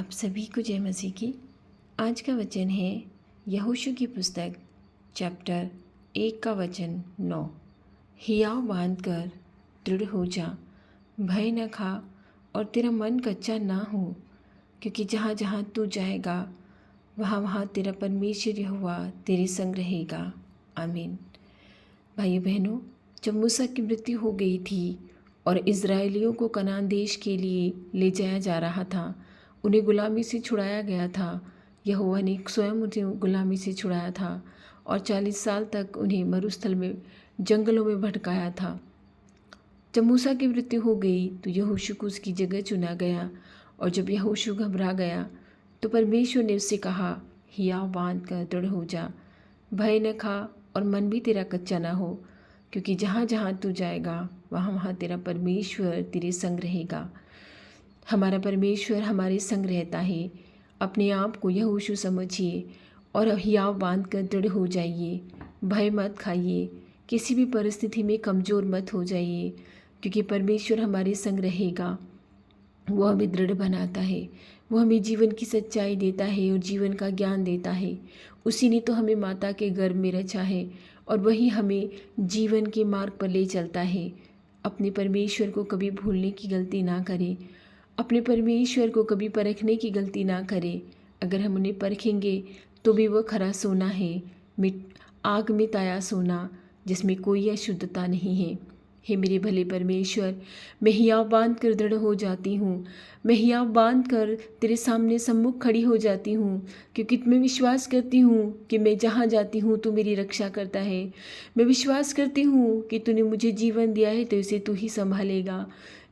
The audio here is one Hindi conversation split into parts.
आप सभी को जय मसीह की। आज का वचन है यहोशू की पुस्तक चैप्टर 1 का वचन 9। हियाव बांध कर दृढ़ हो जा, भय न खा और तेरा मन कच्चा ना हो, क्योंकि जहाँ जहाँ तू जाएगा वहाँ वहाँ तेरा परमेश्वर यहोवा तेरे संग रहेगा। आमीन। भाइयों बहनों, जब मूसा की मृत्यु हो गई थी और इज़राइलियों को कनान देश के लिए ले जाया जा रहा था, उन्हें गुलामी से छुड़ाया गया था। यहोवा ने स्वयं उन्हें गुलामी से छुड़ाया था और 40 साल तक उन्हें मरुस्थल में जंगलों में भटकाया था। जब मूसा की मृत्यु हो गई तो यहोशू को उसकी जगह चुना गया, और जब यहोशू घबरा गया तो परमेश्वर ने उससे कहा, हियाव बांध कर दृढ़ हो जा, भय न खा और मन भी तेरा कच्चा ना हो, क्योंकि जहाँ जहाँ तू जाएगा वहाँ वहाँ तेरा परमेश्वर तेरे संग रहेगा। हमारा परमेश्वर हमारे संग रहता है। अपने आप को यहोशू समझिए और हियाव बांध कर दृढ़ हो जाइए। भय मत खाइए, किसी भी परिस्थिति में कमज़ोर मत हो जाइए, क्योंकि परमेश्वर हमारे संग रहेगा। वो हमें दृढ़ बनाता है, वो हमें जीवन की सच्चाई देता है और जीवन का ज्ञान देता है। उसी ने तो हमें माता के गर्भ में रचा है और वही हमें जीवन के मार्ग पर ले चलता है। अपने परमेश्वर को कभी भूलने की गलती ना करें, अपने परमेश्वर को कभी परखने की गलती ना करें। अगर हम उन्हें परखेंगे तो भी वह खरा सोना है, आग में ताया सोना, जिसमें कोई अशुद्धता नहीं है। हे मेरे भले परमेश्वर, मैं हियाव बांध कर दृढ़ हो जाती हूँ। मैं हियाव बांध कर तेरे सामने सम्मुख खड़ी हो जाती हूँ, क्योंकि मैं विश्वास करती हूँ कि मैं जहाँ जाती हूँ तू मेरी रक्षा करता है। मैं विश्वास करती हूँ कि तूने मुझे जीवन दिया है तो इसे तू ही संभालेगा।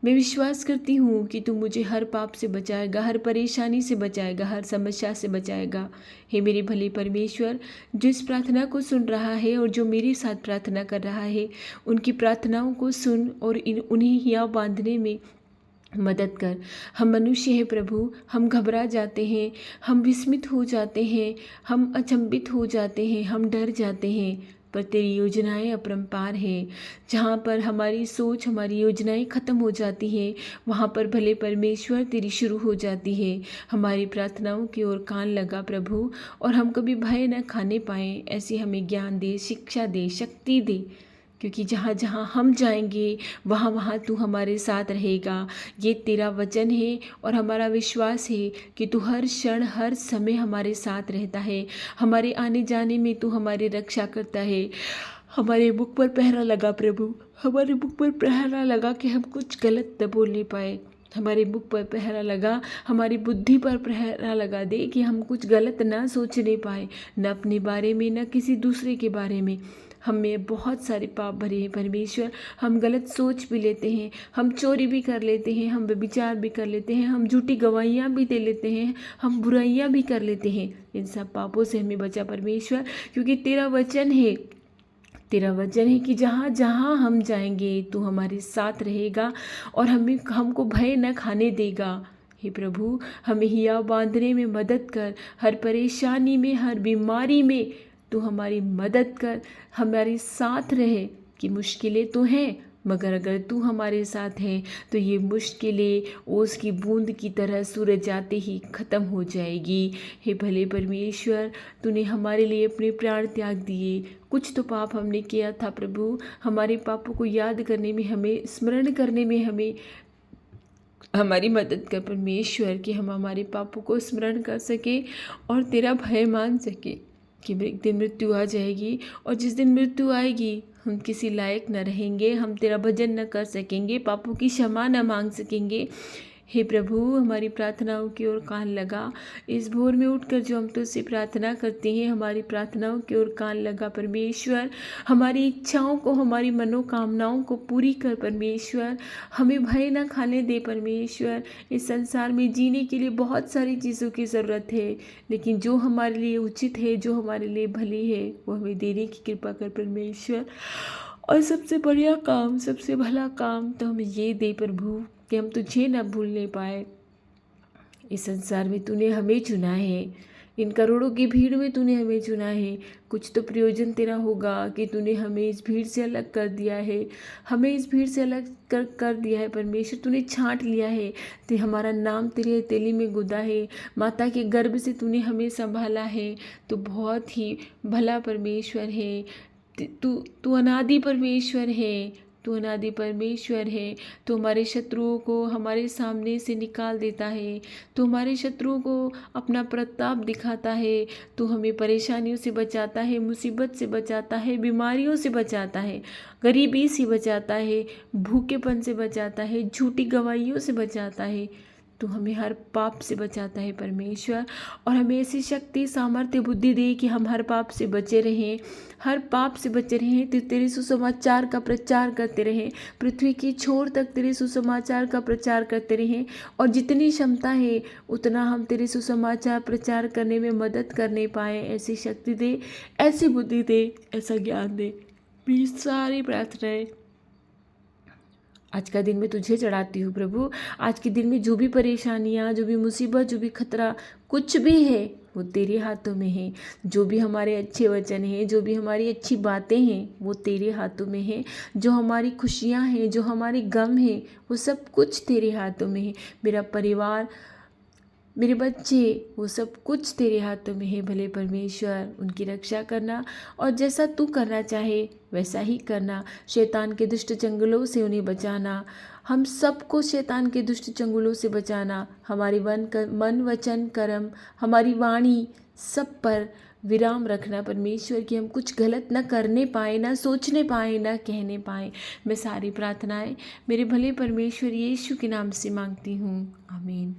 मैं विश्वास करती हूँ कि तू मुझे हर पाप से बचाएगा, हर परेशानी से बचाएगा, हर समस्या से बचाएगा। हे मेरे भले परमेश्वर, जो इस प्रार्थना को सुन रहा है और जो मेरे साथ प्रार्थना कर रहा है, उनकी प्रार्थनाओं को सुन और उन्हें हियाव बांधने में मदद कर। हम मनुष्य हैं प्रभु, हम घबरा जाते हैं, हम विस्मित हो जाते हैं, हम अचंभित हो जाते हैं, हम डर जाते हैं, पर तेरी योजनाएं अपरंपार हैं। जहाँ पर हमारी सोच, हमारी योजनाएं ख़त्म हो जाती हैं, वहाँ पर भले परमेश्वर तेरी शुरू हो जाती है। हमारी प्रार्थनाओं की ओर कान लगा प्रभु, और हम कभी भय न खाने पाएँ, ऐसी हमें ज्ञान दे, शिक्षा दे, शक्ति दे, क्योंकि जहाँ जहाँ हम जाएंगे वहाँ वहाँ तू हमारे साथ रहेगा। ये तेरा वचन है और हमारा विश्वास है कि तू हर क्षण हर समय हमारे साथ रहता है। हमारे आने जाने में तू हमारी रक्षा करता है। हमारे मुख पर पहरा लगा प्रभु, हमारे मुख पर पहरा लगा कि हम कुछ गलत न बोलने पाए। हमारे मुख पर पहरा लगा, हमारी बुद्धि पर पहरा लगा दे कि हम कुछ गलत ना सोचने पाए, न अपने बारे में न किसी दूसरे के बारे में। हम में बहुत सारे पाप भरे हैं परमेश्वर। हम गलत सोच भी लेते हैं, हम चोरी भी कर लेते हैं, हम व्यभिचार भी कर लेते हैं, हम झूठी गवाहियाँ भी दे लेते हैं, हम बुराइयाँ भी कर लेते हैं। इन सब पापों से हमें बचा परमेश्वर, क्योंकि तेरा वचन है, तेरा वचन है कि जहाँ जहाँ हम जाएंगे तू हमारे साथ रहेगा और हमको भय न खाने देगा। हे प्रभु, हमें हियाव बांधने में मदद कर। हर परेशानी में, हर बीमारी में तू हमारी मदद कर, हमारे साथ रहे। कि मुश्किलें तो हैं, मगर अगर तू हमारे साथ है तो ये मुश्किलें ओस की बूंद की तरह सूरज जाते ही ख़त्म हो जाएगी। हे भले परमेश्वर, तूने हमारे लिए अपने प्राण त्याग दिए। कुछ तो पाप हमने किया था प्रभु, हमारे पापों को याद करने में, हमें स्मरण करने में हमें हमारी मदद कर परमेश्वर, कि हम हमारे पापों को स्मरण कर सके और तेरा भय मान सके कि एक दिन मृत्यु आ जाएगी, और जिस दिन मृत्यु आएगी हम किसी लायक न रहेंगे, हम तेरा भजन न कर सकेंगे, पापों की क्षमा न मांग सकेंगे। हे प्रभु, हमारी प्रार्थनाओं की ओर कान लगा। इस भोर में उठकर जो हम तुझसे प्रार्थना करते हैं, हमारी प्रार्थनाओं की ओर कान लगा परमेश्वर। हमारी इच्छाओं को, हमारी मनोकामनाओं को पूरी कर परमेश्वर। हमें भय न खाने दे परमेश्वर। इस संसार में जीने के लिए बहुत सारी चीज़ों की ज़रूरत है, लेकिन जो हमारे लिए उचित है, जो हमारे लिए भली है, वो हमें देने की कृपा कर परमेश्वर। और सबसे बढ़िया काम, सबसे भला काम तो हमें ये दे प्रभु कि हम तुझे न भूलने पाए। इस संसार में तूने हमें चुना है, इन करोड़ों की भीड़ में तूने हमें चुना है। कुछ तो प्रयोजन तेरा होगा कि तूने हमें इस भीड़ से अलग कर दिया है, हमें इस भीड़ से अलग कर दिया है परमेश्वर। तूने छांट लिया है, ते हमारा नाम तेरे हथेली में गुदा है, माता के गर्भ से तूने हमें संभाला है। तो बहुत ही भला परमेश्वर है। तू तू अनादि परमेश्वर है, तू अनादि परमेश्वर है। तू हमारे शत्रुओं को हमारे सामने से निकाल देता है, तू हमारे शत्रुओं को अपना प्रताप दिखाता है। तू हमें परेशानियों से बचाता है, मुसीबत से बचाता है, बीमारियों से बचाता है, गरीबी से बचाता है, भूखेपन से बचाता है, झूठी गवाहियों से बचाता है। तू हमें हर पाप से बचाता है परमेश्वर, और हमें ऐसी शक्ति सामर्थ्य बुद्धि दे कि हम हर पाप से बचे रहें, हर पाप से बचे रहें। तो तेरे सुसमाचार का प्रचार करते रहें, पृथ्वी की छोर तक तेरे सुसमाचार का प्रचार करते रहें। और जितनी क्षमता है उतना हम तेरे सुसमाचार प्रचार करने में मदद करने पाए। ऐसी शक्ति दे, ऐसी बुद्धि दे, ऐसा ज्ञान दे। मेरी सारी प्रार्थनाएं आज का दिन मैं तुझे चढ़ाती हूँ प्रभु। आज के दिन में जो भी परेशानियाँ, जो भी मुसीबत, जो भी खतरा कुछ भी है वो तेरे हाथों में है। जो भी हमारे अच्छे वचन हैं, जो भी हमारी अच्छी बातें हैं वो तेरे हाथों में है। जो हमारी खुशियाँ हैं, जो हमारे गम हैं, वो सब कुछ तेरे हाथों में है। मेरा परिवार, मेरे बच्चे, वो सब कुछ तेरे हाथों में है। भले परमेश्वर उनकी रक्षा करना, और जैसा तू करना चाहे वैसा ही करना। शैतान के दुष्ट चंगुलों से उन्हें बचाना, हम सबको शैतान के दुष्ट चंगुलों से बचाना। हमारी मन वचन कर्म, हमारी वाणी, सब पर विराम रखना परमेश्वर, कि हम कुछ गलत ना करने पाए, ना सोचने पाए, ना कहने पाए। मैं सारी प्रार्थनाएं मेरे भले परमेश्वर यीशु के नाम से मांगती हूँ, आमीन।